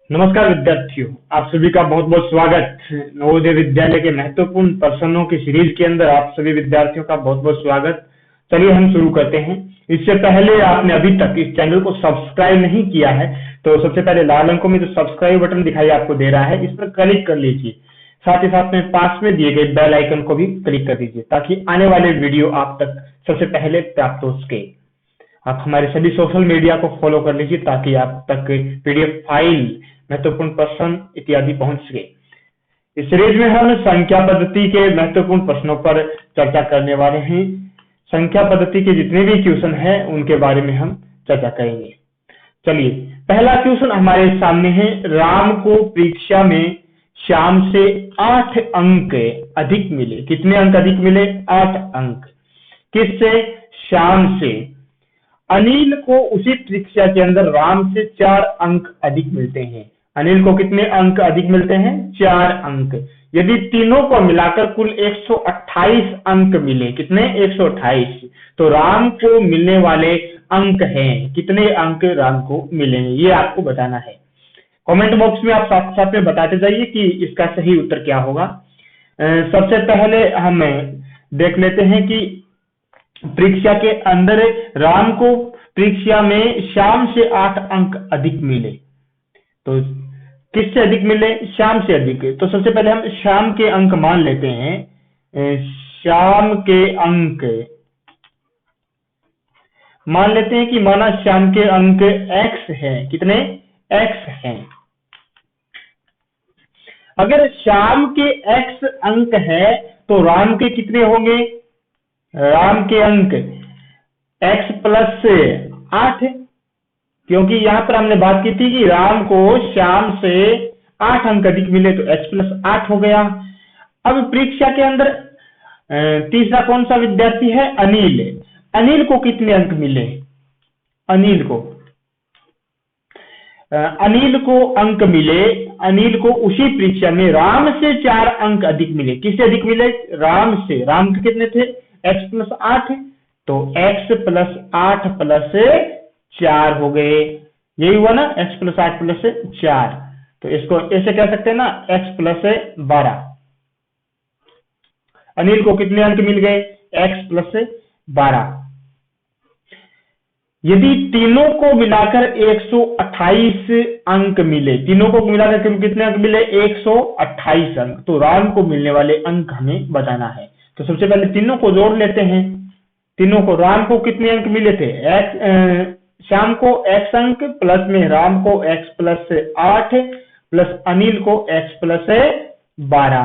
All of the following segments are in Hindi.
नमस्कार विद्यार्थियों, आप सभी का बहुत बहुत स्वागत। नवोदय विद्यालय के महत्वपूर्ण प्रश्नों की सीरीज के अंदर आप सभी विद्यार्थियों का बहुत बहुत स्वागत। चलिए हम शुरू करते हैं। इससे पहले आपने अभी तक इस चैनल को सब्सक्राइब नहीं किया है तो सबसे पहले लाल अंकों में जो सब्सक्राइब बटन दिखाई आपको दे रहा है, इस पर क्लिक कर लीजिए। साथ ही साथ में पास में दिए गए बेल आइकन को भी क्लिक कर दीजिए ताकि आने वाले वीडियो आप तक सबसे पहले प्राप्त हो सके। आप हमारे सभी सोशल मीडिया को फॉलो कर लीजिए ताकि आप तक पीडीएफ फाइल, महत्वपूर्ण प्रश्न इत्यादि पहुंच सके। इस सीरीज में हम संख्या पद्धति के महत्वपूर्ण प्रश्नों पर चर्चा करने वाले हैं। संख्या पद्धति के जितने भी क्वेश्चन हैं उनके बारे में हम चर्चा करेंगे। चलिए, पहला क्वेश्चन हमारे सामने है। राम को परीक्षा में श्याम से 8 अंक अधिक मिले। कितने अंक अधिक मिले? 8 अंक। किससे? श्याम से। अनिल को उसी परीक्षा के अंदर राम से 4 अंक अधिक मिलते हैं। अनिल को कितने अंक अधिक मिलते हैं? 4 अंक। यदि तीनों को मिलाकर कुल 128 अंक मिले, कितने? 128, तो राम को मिलने वाले अंक हैं। कितने अंक राम को मिलेंगे, ये आपको बताना है। कमेंट बॉक्स में आप साथ साथ में बताते जाइए कि इसका सही उत्तर क्या होगा। सबसे पहले हम देख लेते हैं कि परीक्षा के अंदर राम को परीक्षा में श्याम से 8 अंक अधिक मिले। तो किससे अधिक मिले? श्याम से अधिक। तो सबसे पहले हम श्याम के अंक मान लेते हैं। श्याम के अंक मान लेते हैं कि माना श्याम के अंक x है। कितने? x हैं। अगर श्याम के x अंक है तो राम के कितने होंगे? राम के अंक x प्लस 8, क्योंकि यहां पर हमने बात की थी कि राम को श्याम से 8 अंक अधिक मिले तो x प्लस 8 हो गया। अब परीक्षा के अंदर तीसरा कौन सा विद्यार्थी है? अनिल। अनिल को कितने अंक मिले? अनिल को अंक मिले। अनिल को उसी परीक्षा में राम से 4 अंक अधिक मिले। किससे अधिक मिले? राम से। राम के कितने थे? x प्लस 8, तो x प्लस 8 प्लस 4 हो गए। यही हुआ ना, x प्लस 8 प्लस 4। तो इसको ऐसे कह सकते हैं ना, x प्लस 12। अनिल को कितने अंक मिल गए? x plus 12। यदि तीनों को मिलाकर 128 अंक मिले, तीनों को मिलाकर कितने अंक मिले? 128 अंक। तो राम को मिलने वाले अंक हमें बताना है। तो सबसे पहले तीनों को जोड़ लेते हैं। तीनों को, राम को कितने अंक मिले थे? श्याम को x अंक, प्लस में राम को x प्लस 8 प्लस अनिल को x प्लस 12।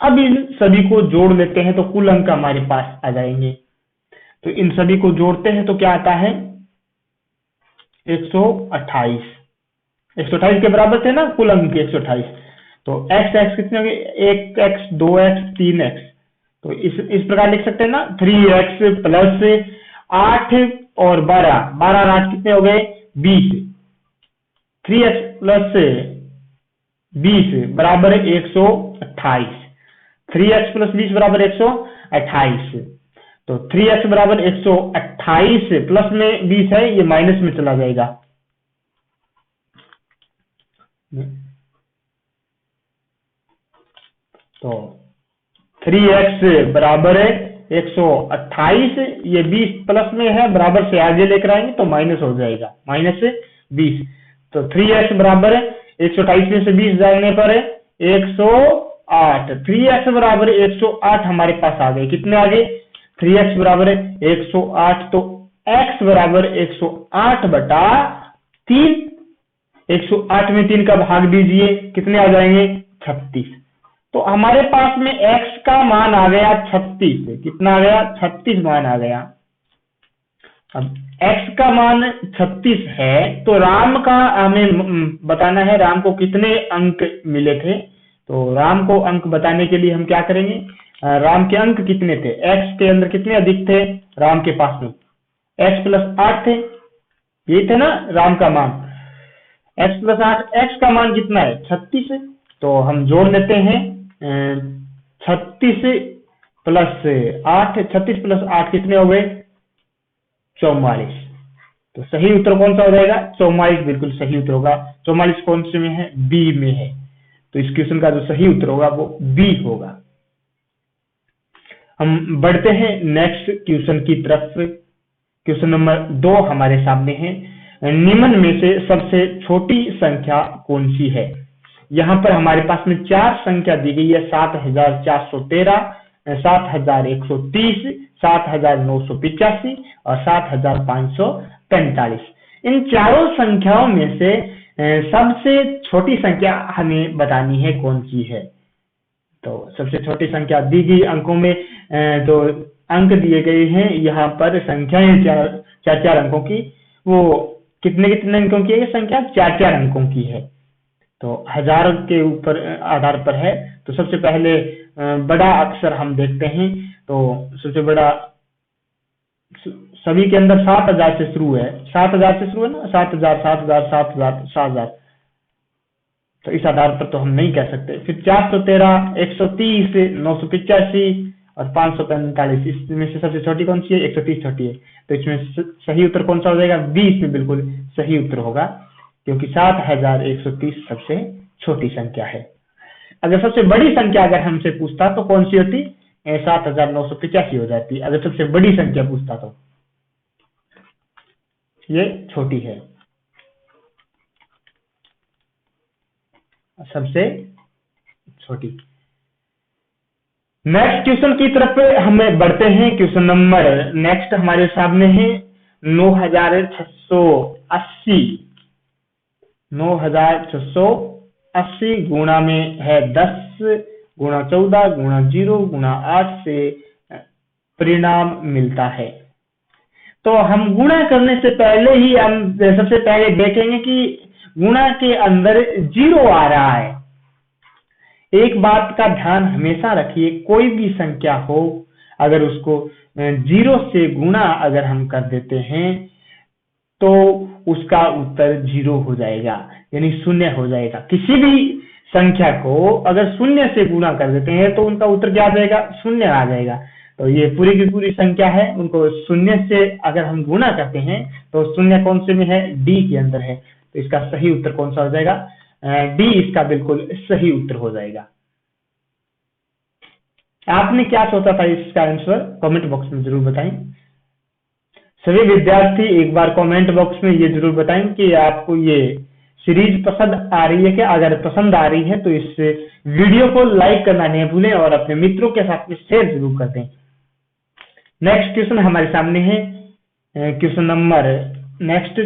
अब इन सभी को जोड़ लेते हैं तो कुल अंक हमारे पास आ जाएंगे। तो इन सभी को जोड़ते हैं तो क्या आता है? 128। 128 के बराबर थे ना कुल अंक 128। तो x कितने हो गए? 1x 2x 3x। तो इस प्रकार लिख सकते हैं ना, 3x प्लस 8 और 12, 12 और 8 कितने हो गए? 20। 3x प्लस 20 बराबर 128। 3x प्लस 20 बराबर 128। तो 3x बराबर 128 प्लस में 20 है, ये माइनस में चला जाएगा। तो 3x बराबर 128, ये 20 प्लस में है, बराबर से आगे लेकर आएंगे तो माइनस हो जाएगा, माइनस 20। तो 3x बराबर 128 में से 20 जाने पर 108। 3x बराबर 108 हमारे पास आ गए। कितने आ गए? 3x बराबर 108। तो x बराबर 108 बटा 3। 108 में 3 का भाग दीजिए, कितने आ जाएंगे? 36। तो हमारे पास में x का मान आ गया 36। कितना आ गया? 36 मान आ गया। अब x का मान 36 है तो राम का हमें बताना है, राम को कितने अंक मिले थे। तो राम को अंक बताने के लिए हम क्या करेंगे? राम के अंक कितने थे? x के अंदर कितने अधिक थे राम के पास में? x प्लस 8 थे, ये थे ना राम का मान। x प्लस 8, x का मान कितना है? 36। तो हम जोड़ लेते हैं 36 प्लस 8। 36 प्लस 8 कितने हो गए? 44। तो सही उत्तर कौन सा हो जाएगा? 44 बिल्कुल सही उत्तर होगा। 44 कौन से में है? बी में है। तो इस क्वेश्चन का जो सही उत्तर होगा वो बी होगा। हम बढ़ते हैं नेक्स्ट क्वेश्चन की तरफ। क्वेश्चन नंबर 2 हमारे सामने है। निम्न में से सबसे छोटी संख्या कौन सी है? यहाँ पर हमारे पास में 4 संख्या दी गई है, 7413, 7130, 7985 और 7545। इन चारों संख्याओं में से सबसे छोटी संख्या हमें बतानी है कौन सी है। तो सबसे छोटी संख्या दी गई अंकों में जो अंक दिए गए हैं यहाँ पर संख्याएं चार अंकों की, वो कितने अंकों की है? संख्या 4 अंकों की है। तो 1000 के ऊपर आधार पर है। तो सबसे पहले बड़ा अक्षर हम देखते हैं। तो सबसे बड़ा सभी के अंदर 7000 से शुरू है। 7000 से शुरू है ना, 7000, 7000, 7000, 7000। तो इस आधार पर तो हम नहीं कह सकते। फिर 413, 130, 985 और 545। इसमें से सबसे छोटी कौन सी है? 130 छोटी है। तो इसमें सही उत्तर कौन सा हो जाएगा? 20 में बिल्कुल सही उत्तर होगा, क्योंकि 7130 सबसे छोटी संख्या है। अगर सबसे बड़ी संख्या अगर हमसे पूछता तो कौन सी होती? 7985 हो जाती। अगर सबसे बड़ी संख्या पूछता तो ये छोटी है, सबसे छोटी। नेक्स्ट क्वेश्चन की तरफ हमें बढ़ते हैं। क्वेश्चन नंबर नेक्स्ट हमारे सामने है 9680। 9680 गुणा में है 10 गुणा 14 गुणा 0 गुणा 8 से परिणाम मिलता है। तो हम गुणा करने से पहले ही हम सबसे पहले देखेंगे कि गुणा के अंदर 0 आ रहा है। एक बात का ध्यान हमेशा रखिए, कोई भी संख्या हो अगर उसको 0 से गुणा अगर हम कर देते हैं तो उसका उत्तर 0 हो जाएगा, यानी शून्य हो जाएगा। किसी भी संख्या को अगर शून्य से गुणा कर देते हैं तो उनका उत्तर क्या आ जाएगा? शून्य आ जाएगा। तो ये पूरी की पूरी संख्या है, उनको शून्य से अगर हम गुणा करते हैं तो शून्य कौन से में है? डी के अंदर है। तो इसका सही उत्तर कौन सा हो जाएगा? डी इसका बिल्कुल सही उत्तर हो जाएगा। आपने क्या सोचा था इसका आंसर? कमेंट बॉक्स में जरूर बताएं। सभी विद्यार्थी एक बार कमेंट बॉक्स में ये जरूर बताएं कि आपको ये सीरीज पसंद आ रही है क्या। अगर पसंद आ रही है तो इस वीडियो को लाइक करना नहीं भूलें और अपने मित्रों के साथ में शेयर जरूर कर दें। नेक्स्ट क्वेश्चन हमारे सामने है। क्वेश्चन नंबर नेक्स्ट,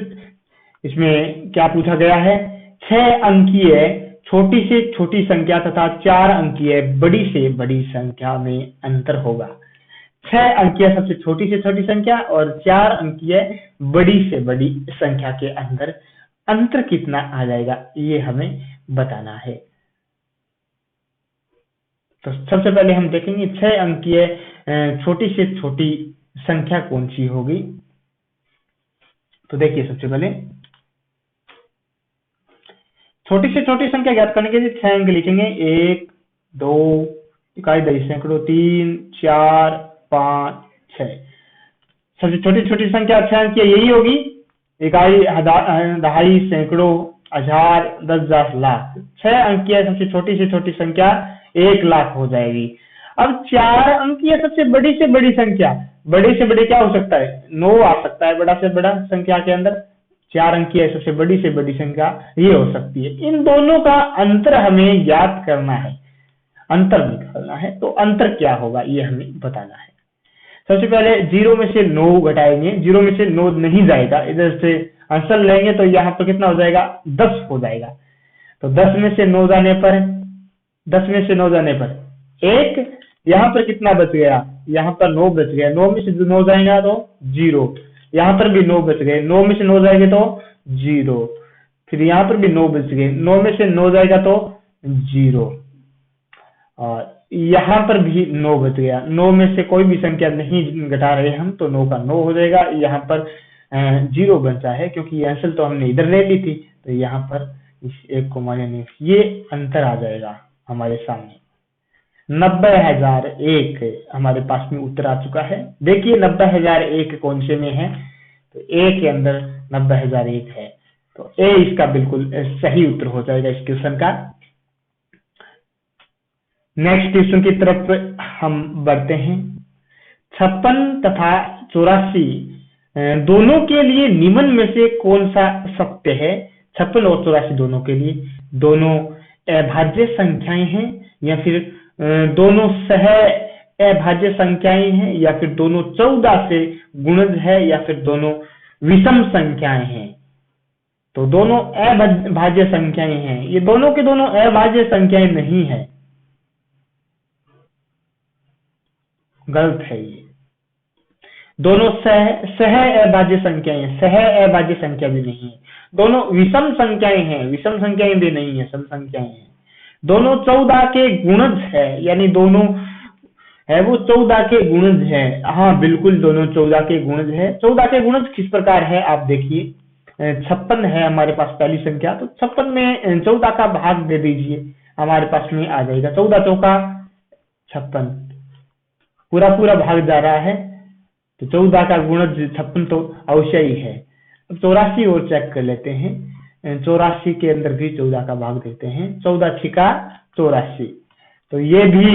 इसमें क्या पूछा गया है? 6 अंकीय छोटी से छोटी संख्या तथा 4 अंकीय बड़ी से बड़ी संख्या में अंतर होगा। 6 अंकीय सबसे छोटी से छोटी संख्या और 4 अंकीय बड़ी से बड़ी संख्या के अंदर अंतर कितना आ जाएगा, ये हमें बताना है। तो सबसे पहले हम देखेंगे 6 अंकीय छोटी से छोटी संख्या कौन सी होगी। तो देखिए, सबसे पहले छोटी से छोटी संख्या ज्ञात करने के लिए 6 अंक लिखेंगे। 1, 2, इकाई दही सैकड़ों, 3, 4, 5, 6। सबसे छोटी छोटी संख्या 6 अंक यही होगी। इकाई दहाई सैकड़ों, हजार, 10,000, लाख। 6 अंक की सबसे छोटी से छोटी संख्या 1 लाख हो जाएगी। अब 4 अंक की सबसे बड़ी संख्या, बड़े से बड़े क्या हो सकता है? 9 आ सकता है बड़ा से बड़ा संख्या के अंदर। 4 अंक की सबसे बड़ी संख्या ये हो सकती है। इन दोनों का अंतर हमें ज्ञात करना है, अंतर निकालना है। तो अंतर क्या होगा ये हमें बताना है। सबसे पहले 0 में से 9 घटाएंगे। 0 में से 9 नहीं जाएगा, इधर से आंसर लेंगे तो यहाँ पर कितना हो जाएगा? 10 हो जाएगा। तो 10 में से 9 जाने पर 1, यहाँ पर कितना बच गया? यहाँ पर 9 बच गया। 9 में से 9 जाएगा तो 0। यहाँ पर भी 9 बच गए। 9 में से 9 जाएंगे तो 0। फिर यहाँ पर भी 9 बच गए। 9 में से 9 जाएगा तो 0 और यहाँ पर भी 9 बच गया। 9 में से कोई भी संख्या नहीं घटा रहे हम, तो 9 का 9 हो जाएगा। यहाँ पर 0 बचा है क्योंकि ये आंसर तो हमने इधर ले ली थी, तो यहाँ पर इस 1 को मानेंगे। ये अंतर आ जाएगा हमारे सामने। 90,001 हमारे पास में उत्तर आ चुका है। देखिए 90,001 कौन से में है? तो ए के अंदर 90,001 है। तो ए इसका बिल्कुल सही उत्तर हो जाएगा इस क्वेश्चन का। नेक्स्ट क्वेश्चन की तरफ हम बढ़ते हैं। 56 तथा 84 दोनों के लिए निम्न में से कौन सा सत्य है? 56 और 84 दोनों के लिए, दोनों अभाज्य संख्याएं हैं या फिर दोनों सह अभाज्य संख्याएं हैं या फिर दोनों 14 से गुणज है या फिर दोनों विषम संख्याएं हैं? तो दोनों अभाज्य संख्याएं हैं। ये दोनों के दोनों अभाज्य संख्याएं नहीं है, गलत है ये। दोनों सह अभाज्य संख्याएं, सह अभाज्य संख्या भी नहीं है। दोनों विषम संख्याएं हैं, विषम संख्याएं भी नहीं है, सम संख्याएं हैं। दोनों 14 के गुणज है, यानी दोनों है वो 14 के गुणज है। हाँ बिल्कुल, दोनों 14 के गुणज है। 14 के गुणज किस प्रकार है आप देखिए। 56 है हमारे पास पहली संख्या, तो 56 में 14 का भाग दे दीजिए, हमारे पास में आ जाएगा 14 चौका 56, पूरा पूरा भाग जा रहा है। तो 14 का गुणज 56 तो अवश्य ही है। अब 84 और चेक कर लेते हैं। 84 के अंदर भी 14 का भाग देते हैं, 14 छिका 84, तो ये भी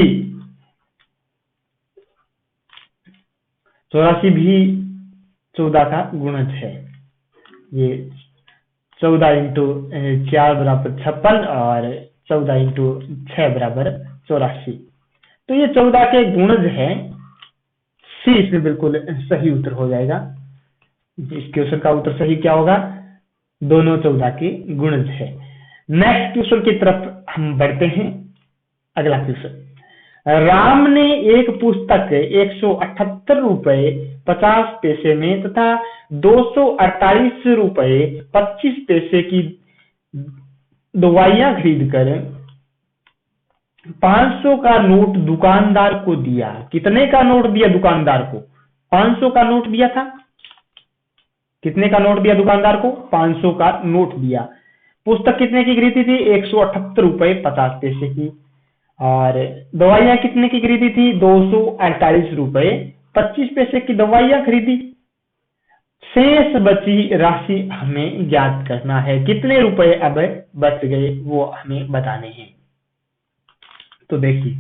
84 भी 14 का गुणज है। ये 14 इंटू 4 बराबर 56 और 14 इंटू 6 बराबर 84। तो ये 14 के गुणज है। सी इसमें बिल्कुल सही उत्तर हो जाएगा। इस क्वेश्चन का उत्तर सही क्या होगा? दोनों 14 के गुणज है। नेक्स्ट क्वेश्चन की तरफ हम बढ़ते हैं। अगला क्वेश्चन, राम ने एक पुस्तक 178 रुपए 50 पैसे में तथा 248 रुपए 25 पैसे की दवाइयां खरीदकर 500 का नोट दुकानदार को दिया। कितने का नोट दिया दुकानदार को? 500 का नोट दिया था। कितने का नोट दिया दुकानदार को? 500 का नोट दिया। पुस्तक कितने की खरीदी थी? 178 रुपए 50 पैसे की। और दवाइयां कितने की खरीदी थी? 248 रुपए 25 पैसे की दवाइयां खरीदी। शेष बची राशि हमें ज्ञात करना है। कितने रुपए अब बच गए वो हमें बताने हैं। तो देखिए,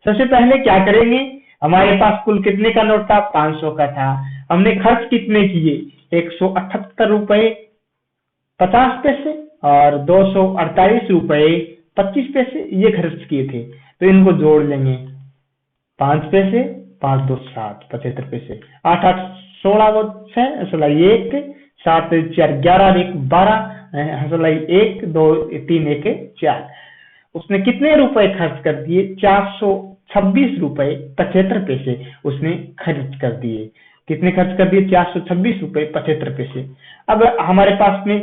सबसे पहले क्या करेंगे, हमारे पास कुल कितने का नोट था? 500 का था। हमने खर्च कितने किए? 178 रुपए 50 पैसे और 248 रुपए 25 पैसे ये खर्च किए थे। तो इनको जोड़ लेंगे, 5 पैसे 5 2 7 75 पैसे, 8 8 16 2 6 16 1 7 4 11 1 12 1 2 3 1 4। उसने कितने रुपए खर्च कर दिए? 426 रुपए 75 पैसे उसने खर्च कर दिए। कितने खर्च कर दिए? 426 रुपए 75 पैसे। अब हमारे पास में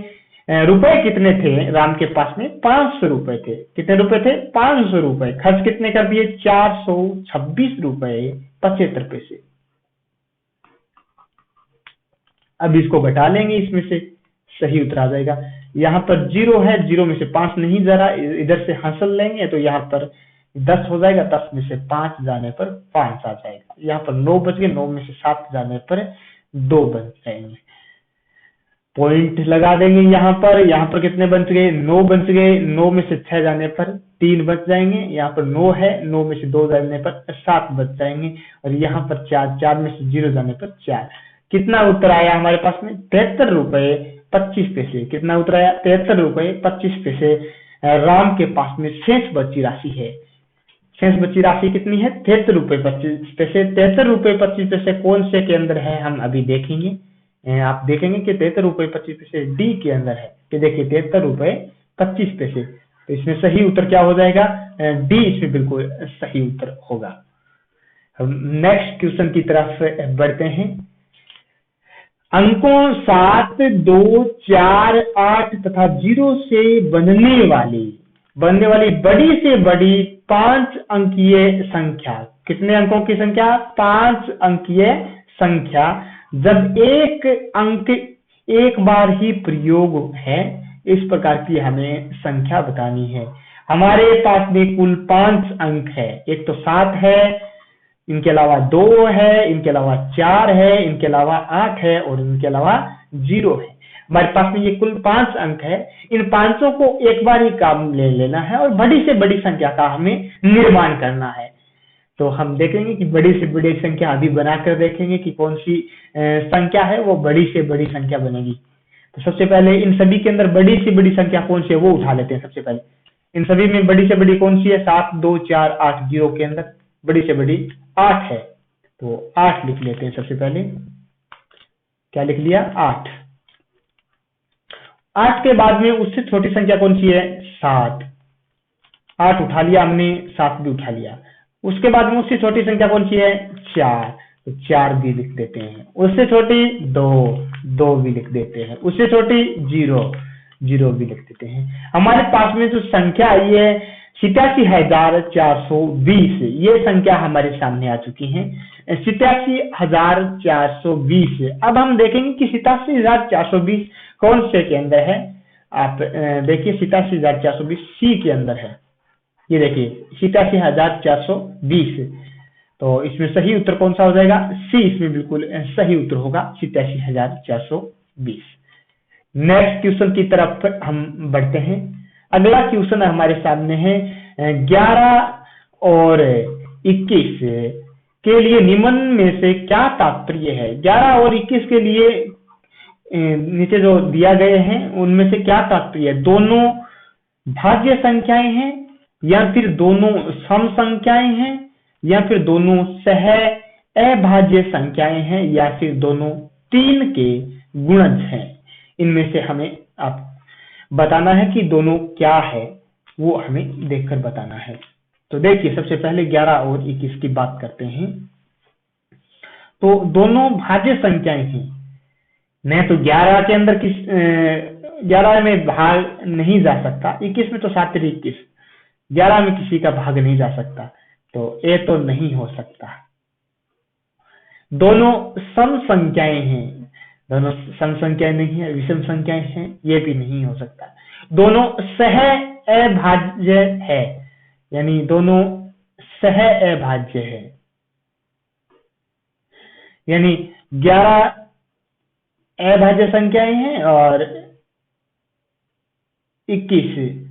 रुपए कितने थे? राम के पास में 500 रुपए थे। कितने रुपए थे? 500 रुपए। खर्च कितने कर दिए? 426 रुपए 75 पैसे। अब इसको घटा लेंगे, इसमें से सही उत्तर आ जाएगा। यहाँ पर 0 है, 0 में से 5 नहीं जा रहा, इधर से हासिल लेंगे तो यहाँ पर 10 हो जाएगा, 10 में से 5 जाने पर 5 आ जाएगा। यहाँ पर 9 बच गए, 9 में से 7 जाने पर 2 बच जाएंगे। पॉइंट लगा देंगे यहाँ पर कितने बच गए? 9 बच गए। 9 में से 6 जाने पर 3 बच जाएंगे। यहाँ पर 9 है, 9 में से 2 जाने पर 7 बच जाएंगे। और यहाँ पर 4 में से 0 जाने पर 4। कितना उत्तर आया हमारे पास में? 73 रुपए 25 पैसे। कितना उत्तर आया? 73 रुपए 25 पैसे राम के पास में शेष बची राशि है। शेष बची राशि कितनी है? 73 रुपए 25 पैसे। 73 रुपए 25 पैसे कौन से के अंदर है हम अभी देखेंगे। आप देखेंगे कि 73 रुपए 25 पैसे डी के अंदर है। कि देखिए 73 रुपए 25 पैसे। तो इसमें सही उत्तर क्या हो जाएगा? डी इसमें बिल्कुल सही उत्तर होगा। हम नेक्स्ट क्वेश्चन की तरफ बढ़ते हैं। अंकों 7, 2, 4, 8 तथा 0 से बनने वाली बड़ी से बड़ी 5 अंकीय संख्या। कितने अंकों की संख्या? 5 अंकीय संख्या जब एक अंक एक बार ही प्रयोग है, इस प्रकार की हमें संख्या बतानी है। हमारे पास में कुल 5 अंक है। एक तो 7 है, इनके अलावा 2 है, इनके अलावा 4 है, इनके अलावा 8 है और इनके अलावा 0 है। हमारे पास में ये कुल 5 अंक है। इन पांचों को एक बार ही काम ले लेना है और बड़ी से बड़ी संख्या का हमें निर्माण करना है। तो हम देखेंगे कि बड़ी से बड़ी संख्या अभी बनाकर देखेंगे कि कौन सी संख्या है वो बड़ी से बड़ी संख्या बनेगी। तो सबसे पहले इन सभी के अंदर बड़ी से बड़ी संख्या कौन सी है वो उठा लेते हैं। सबसे पहले इन सभी में बड़ी से बड़ी कौन सी है? 7, 2, 4, 8, 0 के अंदर बड़ी से बड़ी 8 है, तो 8 लिख लेते हैं। सबसे पहले क्या लिख लिया? 8। 8 के बाद में उससे छोटी संख्या कौन सी है? 7। 8 उठा लिया हमने, 7 भी उठा लिया। उसके बाद में उससे छोटी संख्या कौन सी है? 4, तो 4 भी लिख देते हैं। उससे छोटी 2, 2 भी लिख देते हैं। उससे छोटी 0, 0 भी लिख देते हैं। हमारे पास में जो संख्या आई है 87,420, ये संख्या हमारे सामने आ चुकी है 87,420। अब हम देखेंगे कि 87,420 कौन से के अंदर है। आप देखिए 87,420 सी के अंदर है। ये देखिए 87,420, तो इसमें सही उत्तर कौन सा हो जाएगा? सी इसमें बिल्कुल सही उत्तर होगा 87,420। नेक्स्ट क्वेश्चन की तरफ हम बढ़ते हैं। अगला क्वेश्चन हमारे सामने है 11 और 21 के लिए निम्न में से क्या तात्पर्य है? 11 और 21 के लिए नीचे जो दिया गए हैं उनमें से क्या तात्पर्य है? दोनों भाज्य संख्याएं हैं, या फिर दोनों सम संख्याएं हैं, या फिर दोनों सह अभाज्य संख्याएं हैं, या फिर दोनों 3 के गुणज हैं। इनमें से हमें आप बताना है कि दोनों क्या है, वो हमें देखकर बताना है। तो देखिए सबसे पहले 11 और 21 की बात करते हैं। तो दोनों भाज्य संख्याएं हैं। मैं तो 11 के अंदर 11 में भाग नहीं जा सकता, 21 में तो 7 21, 11 में किसी का भाग नहीं जा सकता, तो ये तो नहीं हो सकता। दोनों सम संख्याएं हैं, दोनों सम संख्याएं नहीं है, विषम संख्याएं हैं, ये भी नहीं हो सकता। दोनों सह अभाज्य है, यानी दोनों सह अभाज्य है, यानी 11 अभाज्य संख्याएं हैं और 21,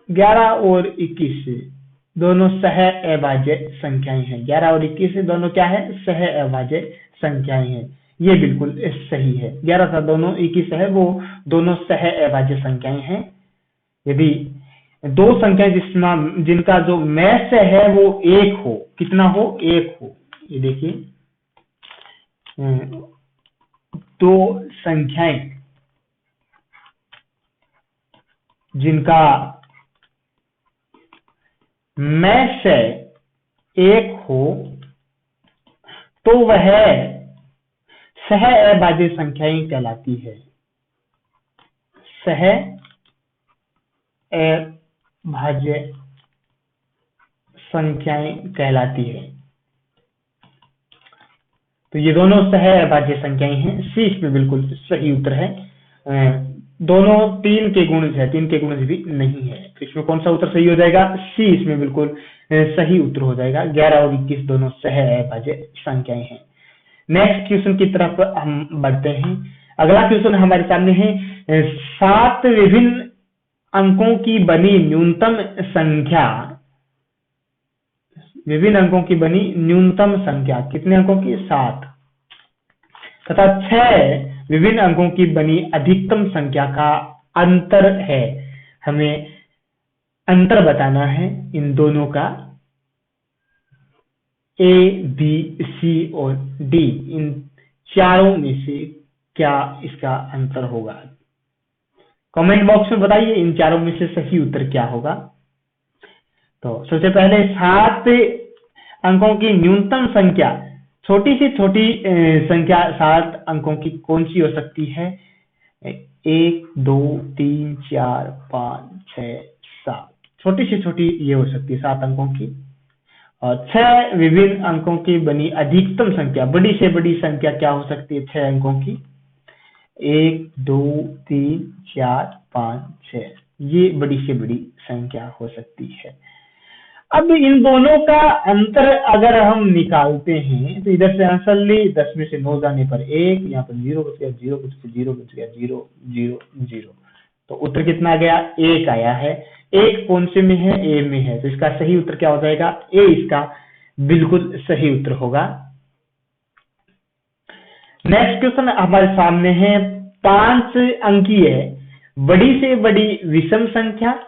11 और 21 दोनों सह अभाज्य संख्याएं हैं। 11 और 21 दोनों क्या है? सह अभाज्य संख्याएं हैं। ये बिल्कुल सही है। 11 था दोनों 21 है, वो दोनों सह अभाज्य संख्याएं हैं। यदि दो संख्याएं जिनका जो मैस्य है वो 1 हो, कितना हो? 1 हो। ये देखिए दो संख्याएं जिनका मैस्य 1 हो तो वह सह अभाज्य संख्याएं कहलाती है। सह अभाज्य संख्याएं कहलाती है। तो ये दोनों सह अभाज्य संख्याएं हैं। सी इसमें बिल्कुल सही उत्तर है। दोनों 3 के गुणज है, 3 के गुणज भी नहीं है, तो इसमें कौन सा उत्तर सही हो जाएगा? सी इसमें बिल्कुल सही उत्तर हो जाएगा। 11 और 21 दोनों सह अभाज्य संख्याएं हैं। नेक्स्ट क्वेश्चन की तरफ हम बढ़ते हैं। अगला क्वेश्चन हमारे सामने है 7 विभिन्न अंकों की बनी न्यूनतम संख्या, विभिन्न अंकों की बनी न्यूनतम संख्या, कितने अंकों की? 7, तथा 6 विभिन्न अंकों की बनी अधिकतम संख्या का अंतर है। हमें अंतर बताना है इन दोनों का, ए, बी, सी और डी, इन चारों में से क्या इसका अंतर होगा? कमेंट बॉक्स में बताइए इन चारों में से सही उत्तर क्या होगा। तो सबसे पहले 7 अंकों की न्यूनतम संख्या, छोटी से छोटी संख्या 7 अंकों की कौन सी हो सकती है? 1, 2, 3, 4, 5, 6, 7, छोटी से छोटी ये हो सकती है 7 अंकों की। और 6 विभिन्न अंकों की बनी अधिकतम संख्या, बड़ी से बड़ी संख्या क्या हो सकती है 6 अंकों की? 1, 2, 3, 4, 5, 6, ये बड़ी से बड़ी संख्या हो सकती है। अब इन दोनों का अंतर अगर हम निकालते हैं तो इधर से आंसर ली, 10 में से 9 जाने पर 1, यहाँ पर 0 बच गया, 0 बच गया, 0 बच गया, 0 0 0, तो उत्तर कितना आ गया? 1 आया है। 1 कौन से में है? ए में है, तो इसका सही उत्तर क्या हो जाएगा? ए इसका बिल्कुल सही उत्तर होगा। नेक्स्ट क्वेश्चन हमारे सामने है, 5 अंकीय बड़ी से बड़ी विषम संख्या,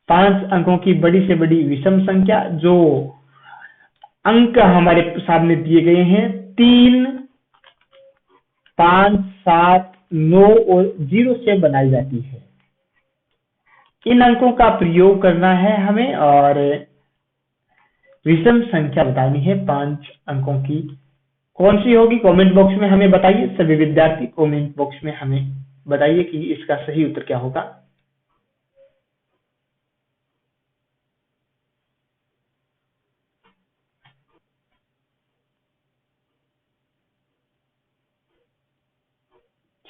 5 अंकों की बड़ी से बड़ी विषम संख्या, जो अंक हमारे सामने दिए गए हैं 3, 5, 7, 9 और 0 से बनाई जाती है। इन अंकों का प्रयोग करना है हमें और विषम संख्या बतानी है 5 अंकों की। कौन सी होगी? कमेंट बॉक्स में हमें बताइए। सभी विद्यार्थी कमेंट बॉक्स में हमें बताइए कि इसका सही उत्तर क्या होगा।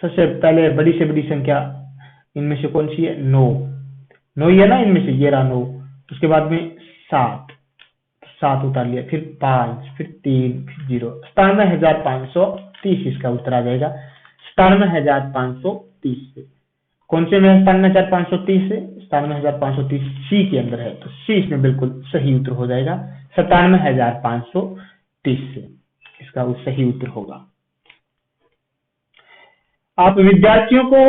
सबसे पहले बड़ी से बड़ी संख्या इनमें से कौन सी है? 9, 9 ही है ना इनमें से, ये रहा 9। उसके बाद में 7, 7 उतार लिया, फिर 5, फिर 3, फिर 0, 97,530 इसका उत्तर आ जाएगा। 97,530 से कौन से में? 97,530 से 97,530 सी के अंदर है, तो सी इसमें बिल्कुल सही उत्तर हो जाएगा। 97,530 से इसका सही उत्तर होगा। आप विद्यार्थियों को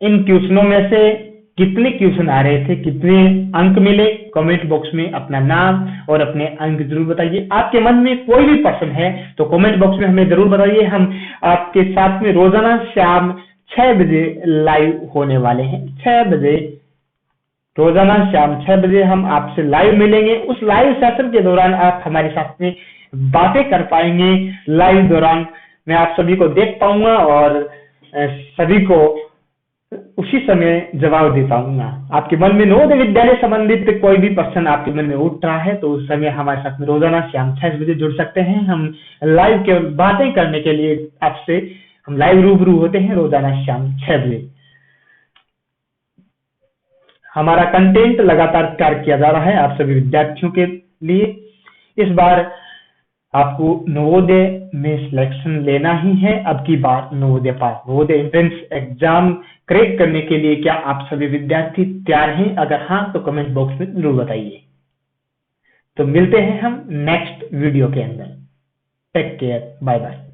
इन क्वेश्चनों में से कितने क्वेश्चन आ रहे थे, कितने अंक मिले, कमेंट बॉक्स में अपना नाम और अपने अंक जरूर बताइए। आपके मन में कोई भी प्रश्न है तो कमेंट बॉक्स में हमें जरूर बताइए। हम आपके साथ में रोजाना शाम 6 बजे लाइव होने वाले हैं। 6 बजे रोजाना शाम 6 बजे हम आपसे लाइव मिलेंगे। उस लाइव सेशन के दौरान आप हमारे साथ में बातें कर पाएंगे। लाइव दौरान मैं आप सभी को देख पाऊंगा और सभी को उसी समय जवाब दे पाऊंगा। आपके मन में नवोदय विद्यालय संबंधित कोई भी प्रश्न आपके मन में उठ रहा है तो उस समय हमारे साथ में रोजाना शाम 6 बजे जुड़ सकते हैं। हम लाइव के बातें करने के लिए आपसे हम लाइव रूबरू होते हैं रोजाना शाम 6 बजे। हमारा कंटेंट लगातार तैयार किया जा रहा है आप सभी विद्यार्थियों के लिए। इस बार आपको नवोदय में सिलेक्शन लेना ही है। अब की बार नवोदय पास, नवोदय एंट्रेंस एग्जाम क्रैक करने के लिए क्या आप सभी विद्यार्थी तैयार हैं? अगर हाँ तो कमेंट बॉक्स में जरूर बताइए। तो मिलते हैं हम नेक्स्ट वीडियो के अंदर। Take care, bye bye.